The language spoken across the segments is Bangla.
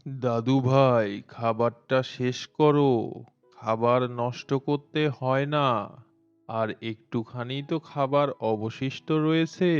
দাদু ভাই, খাবারটা শেষ করো। খাবার নষ্ট করতে হয় না। আর একটুখানি তো খাবার অবশিষ্ট রয়েছে।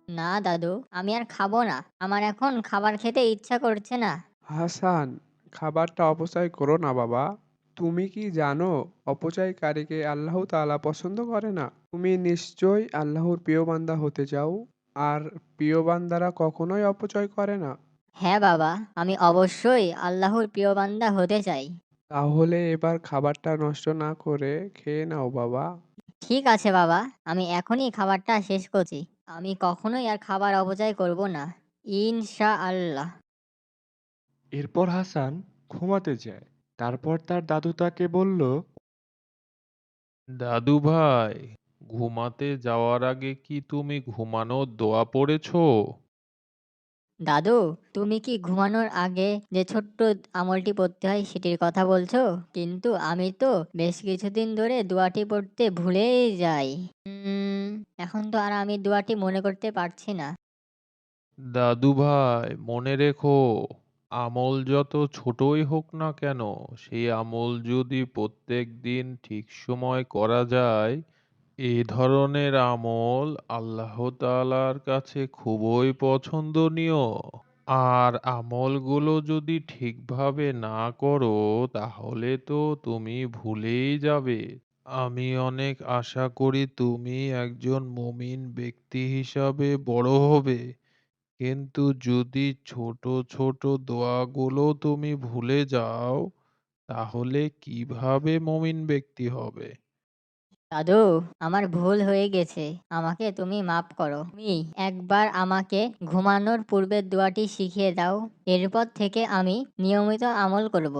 না দাদু, আমি আর খাবো না। আমার এখন খাবার খেতে ইচ্ছা করছে না। হাসান, খাবারটা অপচয় করো না বাবা। তুমি কি জানো অপচয়কারীকে আল্লাহ তাআলা পছন্দ করে না? তুমি নিশ্চয়ই আল্লাহর প্রিয় বান্দা হতে চাও। আর প্রিয় বান্দারা কখনোই অপচয় করে না। হ্যাঁ বাবা, আমি অবশ্যই আল্লাহর প্রিয় বান্দা হতে চাই। তাহলে এবার খাবারটা নষ্ট না করে খেয়ে নাও বাবা। ঠিক আছে বাবা, আমি এখনই খাবারটা শেষ করছি। আমি কখনোই আর খাবার অপচয় করব না, ইনশাআল্লাহ। এরপর হাসান ঘুমাতে যায়। তারপর তার দাদু তাকে বলল, দাদু ভাই, ঘুমাতে যাওয়ার আগে কি তুমি ঘুমানোর দোয়া পড়েছো? দাদু, তুমি কি ঘুমানোর আগে যে ছোট্ট আমলটি পড়তে হয় সেটির কথা বলছো? কিন্তু আমি তো বেশ কিছুদিন ধরে দোয়াটি পড়তে ভুলেই যাই। উম, এখন তো আর আমি দোয়াটি মনে করতে পারছি না। দাদু ভাই, মনে রেখো, আমল যত ছোটই হোক না কেন, সেই আমল যদি প্রত্যেক দিন ঠিক সময় করা যায়, এ ধরনের আমল আল্লাহ তাআলার কাছে খুবই পছন্দনীয়। আর আমলগুলো যদি ঠিকভাবে না করো, তাহলে তো তুমি ভুলেই যাবে। আমি অনেক আশা করি তুমি একজন মুমিন ব্যক্তি হিসাবে বড় হবে। কিন্তু যদি ছোট ছোট দোয়াগুলো তুমি ভুলে যাও, তাহলে কিভাবে মুমিন ব্যক্তি হবে? দাদু, আমার ভুল হয়ে গেছে। আমাকে তুমি মাফ করো। তুমি একবার আমাকে ঘুমানোর পূর্বের দোয়াটি শিখিয়ে দাও। এরপর থেকে আমি নিয়মিত আমল করব।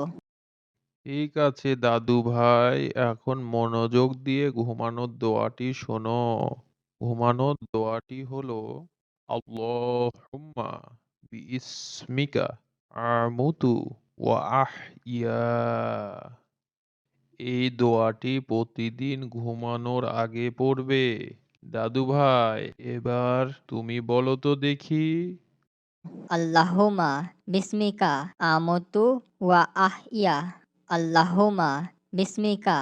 ঠিক আছে দাদু ভাই, এখন মনোযোগ দিয়ে ঘুমানোর দোয়াটি শোনো। ঘুমানোর দোয়াটি হলো, আল্লাহুম্মা বিইসমিকা আমুতু ওয়া আহইয়া। এই দোয়াটি প্রতিদিন ঘুমানোর আগে পড়বে। দাদু ভাই, এবার তুমি বলো তো দেখি। আল্লাহুম্মা বিসমিকা আমুতু ওয়া আহইয়া। আল্লাহুম্মা বিসমিকা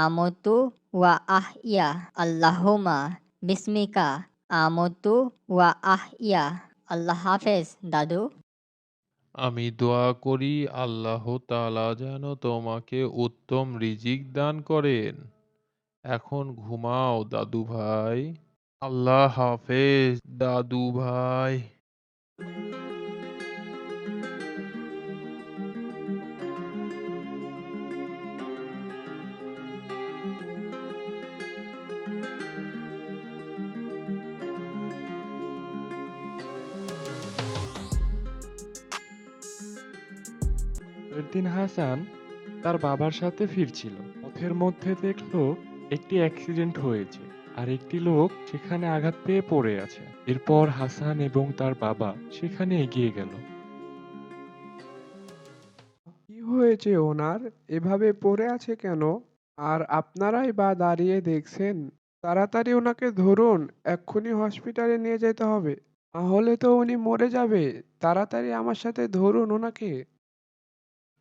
আমুতু ওয়া আহইয়া। আল্লাহুম্মা বিসমিকা আমুতু ওয়া আহইয়া। আল্লাহ হাফেজ দাদু। আমি দোয়া করি আল্লাহ তাআলা যেন তোমাকে উত্তম রিজিক দান করেন। এখন ঘুমাও দাদু ভাই। আল্লাহ হাফেজ দাদু ভাই। পরের দিন হাসান তার বাবার সাথে ফিরছিল। পথের মধ্যে দেখলো একটি অ্যাক্সিডেন্ট হয়েছে আর একটি লোক সেখানে আঘাত পেয়ে পড়ে আছে। এরপর হাসান এবং তার বাবা সেখানে এগিয়ে গেল। কি হয়েছে ওনার? এভাবে পড়ে আছে কেন? আর আপনারাই বা দাঁড়িয়ে দেখছেন? তাড়াতাড়ি ওনাকে ধরুন, এক্ষুনি হসপিটালে নিয়ে যেতে হবে। নাহলে তো উনি মরে যাবে। তাড়াতাড়ি আমার সাথে ধরুন ওনাকে।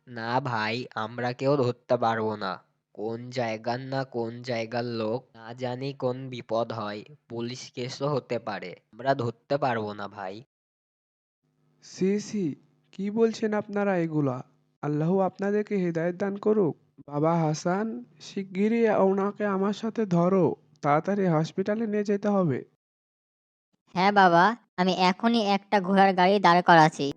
না ভাই, আমরা কেউ ধরতে পারবো না। কোন জায়গার না কোন জায়গার লোক, না জানি কোন বিপদ হয়, পুলিশ কেসও হতে পারে, আমরা ধরতে পারবো না ভাই। সি সি, কি বলছেন আপনারা এগুলা? আল্লাহ আপনাদেরকে হেদায়েত দান করুক। বাবা হাসান, শিগগিরই ওনাকে আমার সাথে ধরো। তাড়াতাড়ি হসপিটালে নিয়ে যেতে হবে। হ্যাঁ বাবা, আমি এখনই একটা ঘোড়ার গাড়ি দাঁড় করাচ্ছি।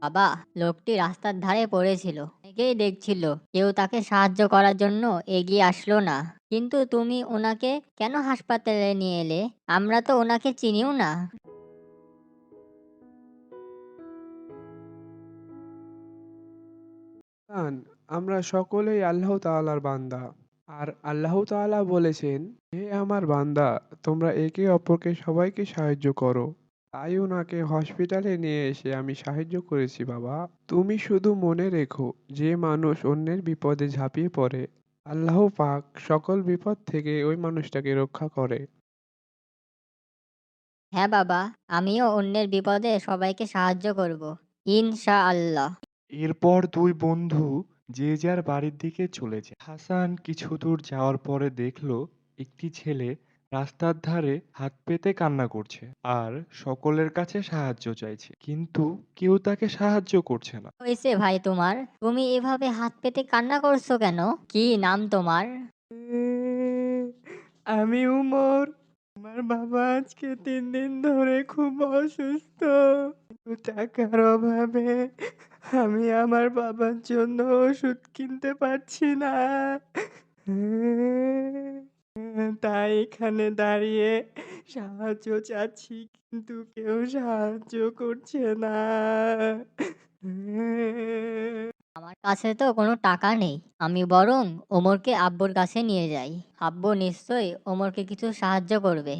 বাবা, লোকটি রাস্তার ধারে পড়েছিল। অনেকেই দেখছিল, কেউ তাকে সাহায্য করার জন্য এগিয়ে আসলো না। কিন্তু তুমি ওনাকে কেন হাসপাতালে নিয়ে এলে? আমরা তো ওনাকে চিনিও না। হাসান, আমরা সকলেই আল্লাহ তাআলার বান্দা। আর আল্লাহ তাআলা বলেছেন, হে আমার বান্দা, তোমরা একে অপরকে সবাইকে সাহায্য করো। তাই ওনাকে হসপিটালে নিয়ে এসে আমি সাহায্য করেছি বাবা। তুমি শুধু মনে রেখো, যে মানুষ অন্যের বিপদে ঝাঁপিয়ে পড়ে, আল্লাহ পাক সকল বিপদ থেকে ওই মানুষটাকে রক্ষা করে। হ্যাঁ বাবা, আমিও অন্যের বিপদে সবাইকে সাহায্য করব, ইনশাআল্লাহ। এরপর দুই বন্ধু যে যার বাড়ির দিকে চলে যায়। হাসান কিছু দূর যাওয়ার পরে দেখলো একটি ছেলে রাস্তার ধারে হাত পেতে কান্না করছে আর সকলের কাছে সাহায্য চাইছে, কিন্তু কেউ তাকে সাহায্য করছে না। হয়েছে ভাই তোমার? তুমি এভাবে হাত পেতে কান্না করছো কেন? কি নাম তোমার? আমি উমর। আমার বাবা আজকে 3 দিন ধরে খুব অসুস্থ। কিন্তু টাকার অভাবে আমি আমার বাবার জন্য ওষুধ কিনতে পারছি না। তাই এখানে দাঁড়িয়ে সাহায্য চাচ্ছি, কিন্তু কেউ সাহায্য করছে না। আমার কাছে তো কোনো টাকা নেই। আমি বরং ওমরকে আব্বুর কাছে নিয়ে যাই। আব্বু নিশ্চয়ই ওমরকে কিছু সাহায্য করবে।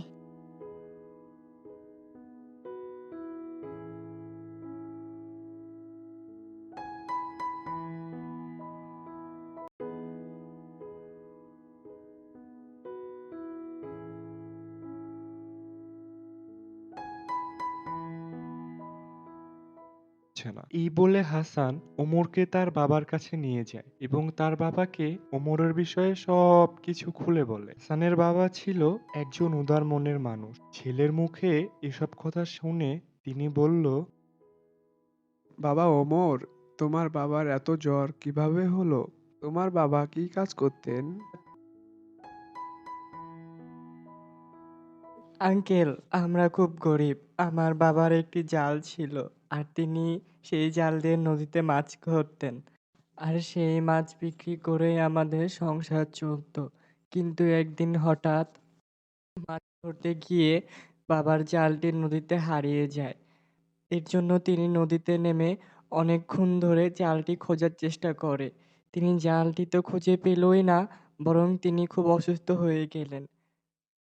হচ্ছে না। এই বলে হাসান ওমরকে তার বাবার কাছে নিয়ে যায় এবং তার বাবাকে ওমরের বিষয়ে সব কিছু খুলে বলে। হাসানের বাবা ছিল একজন উদার মনের মানুষ। ছেলের মুখে এসব কথা শুনে তিনি বলল, বাবা ওমর, তোমার বাবার এত জ্বর কিভাবে হলো? তোমার বাবা কি কাজ করতেন? আঙ্কেল, আমরা খুব গরিব। আমার বাবার একটি জাল ছিল, আর তিনি সেই জাল দিয়ে নদীতে মাছ ধরতেন। আর সেই মাছ বিক্রি করেই আমাদের সংসার চলতো। কিন্তু একদিন হঠাৎ মাছ ধরতে গিয়ে বাবার জালটি নদীতে হারিয়ে যায়। এর জন্য তিনি নদীতে নেমে অনেকক্ষণ ধরে জালটি খোঁজার চেষ্টা করে। তিনি জালটি তো খুঁজে পেলই না, বরং তিনি খুব অসুস্থ হয়ে গেলেন।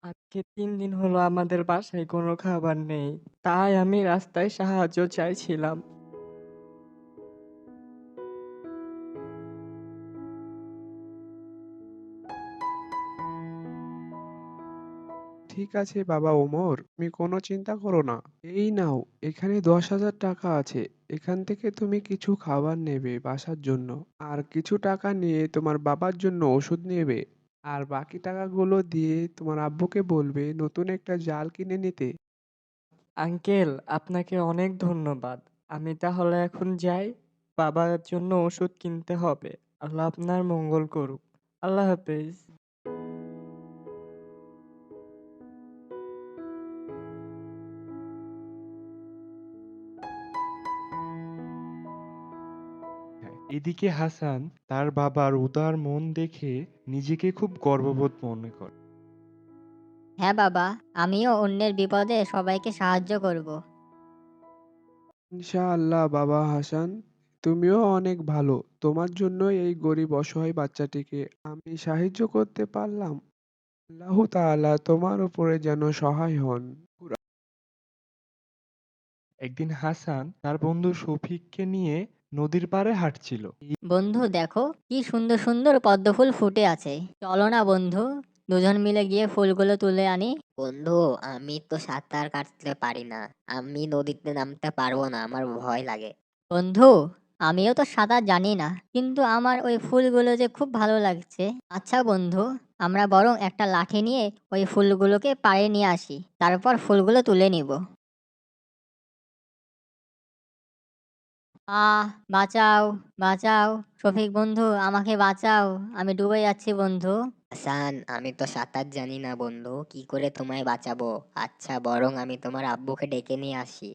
আজকে 3 দিন হলো আমাদের বাসায় কোনো খাবার নেই। তাই আমি রাস্তায় সাহায্য চাইছিলাম। ঠিক আছে বাবা ওমর, তুমি কোনো চিন্তা করো না। এই নাও, এখানে 10,000 টাকা আছে। এখান থেকে তুমি কিছু খাবার নেবে বাসার জন্য। আর কিছু টাকা নিয়ে তোমার বাবার জন্য ওষুধ নেবে। আর বাকি টাকাগুলো দিয়ে তোমার আব্বুকে বলবে নতুন একটা জাল কিনে নিতে। আঙ্কেল, আপনাকে অনেক ধন্যবাদ। আমি তাহলে এখন যাই। বাবার জন্য ওষুধ কিনতে হবে। আল্লাহ আপনার মঙ্গল করুক। আল্লাহ হাফেজ। এদিকে হাসান তার বাবার উদার মন দেখে নিজেকে খুব গর্ববোধ মনে করে। হ্যাঁ বাবা, আমিও অন্যের বিপদে সবাইকে সাহায্য করব। ইনশাআল্লাহ বাবা হাসান, তুমিও অনেক ভালো। তোমার জন্যই এই গরিব অসহায় বাচ্চাটিকে আমি সাহায্য করতে পারলাম। আল্লাহ তাআলা তোমার উপরে যেন সহায় হন। একদিন হাসান তার বন্ধু শফিককে নিয়ে নদীর পাড়ে হাঁটছিল। বন্ধু দেখো, কি সুন্দর সুন্দর পদ্ম ফুল ফুটে আছে। চলো না বন্ধু, দুজন মিলে গিয়ে ফুলগুলো তুলে আনি। বন্ধু, আমি তো সাঁতার কাটতে পারি না। আমি নদীতে নামতে পারবো না, আমার ভয় লাগে। বন্ধু, আমিও তো সাঁতার জানি না, কিন্তু আমার ওই ফুলগুলো যে খুব ভালো লাগছে। আচ্ছা বন্ধু, আমরা বরং একটা লাঠি নিয়ে ওই ফুলগুলোকে পাড়ে নিয়ে আসি, তারপর ফুলগুলো তুলে নিব। আহ, বাঁচাও, বাঁচাও, শফিক বন্ধু, আমাকে বাঁচাও, আমি ডুবে যাচ্ছি বন্ধু। হাসান, আমি তো সাঁতার জানি না বন্ধু, কি করে তোমায় বাঁচাবো? আচ্ছা, বরং আমি তোমার আব্বুকে ডেকে নিয়ে আসি।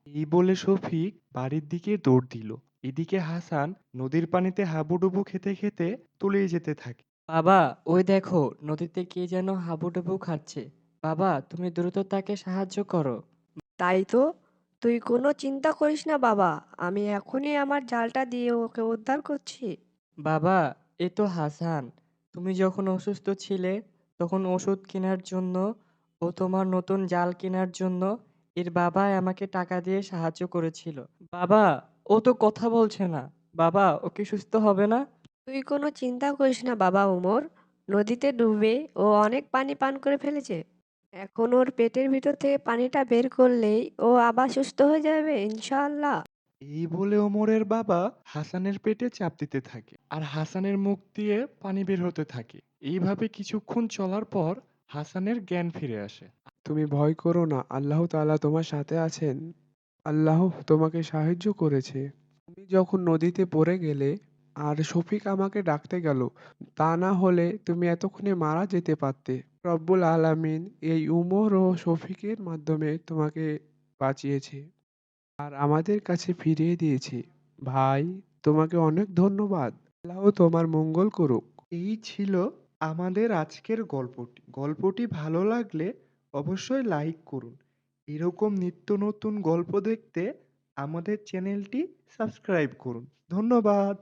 এই বলে শফিক বাড়ির দিকে দৌড় দিল। এদিকে হাসান নদীর পানিতে হাবুডুবু খেতে খেতে তলিয়ে যেতে থাকে। বাবা, ওই দেখো, নদীতে কে যেন হাবুডুবু খাচ্ছে। বাবা, তুমি দ্রুত তাকে সাহায্য করো। তাই তো, তুই কোনো চিন্তা করিস না বাবা, আমি এখনই আমার জালটা দিয়ে ওকে উদ্ধার করছি। বাবা, এ তো হাসান। তুমি যখন অসুস্থ ছিলে তখন ওষুধ কেনার জন্য ও তোমার নতুন জাল কেনার জন্য এর বাবা আমাকে টাকা দিয়ে সাহায্য করেছিল। বাবা, ও তো কথা বলছে না। বাবা, ও কি সুস্থ হবে না? তুই কোনো চিন্তা করিস না বাবা উমর। নদীতে ডুবে ও অনেক পানি পান করে ফেলেছে। এখন ওর পেটের ভিতর থেকে পানিটা বের করলেই ও আবার সুস্থ হয়ে যাবে ইনশাআল্লাহ। এই বলে ওমরের বাবা হাসানের পেটে চাপ দিতে থাকে আর হাসানের মুখ দিয়ে পানি বের হতে থাকে। এইভাবে কিছুক্ষণ চলার পর হাসানের জ্ঞান ফিরে আসে। তুমি ভয় করো না, আল্লাহ তাআলা তোমার সাথে আছেন। আল্লাহ তোমাকে সাহায্য করেছে। তুমি যখন নদীতে পড়ে গেলে আর শফিক আমাকে ডাকতে গেল, তা না হলে তুমি এতক্ষণে মারা যেতে পারতে। রব্বুল আলামিন এই উমর ও শফিকের মাধ্যমে তোমাকে বাঁচিয়েছে আর আমাদের কাছে ফিরিয়ে দিয়েছে। ভাই, তোমাকে অনেক ধন্যবাদ। আল্লাহ তোমার মঙ্গল করুক। এই ছিল আমাদের আজকের গল্পটি। গল্পটি ভালো লাগলে অবশ্যই লাইক করুন। এরকম নিত্য নতুন গল্প দেখতে আমাদের চ্যানেলটি সাবস্ক্রাইব করুন। ধন্যবাদ।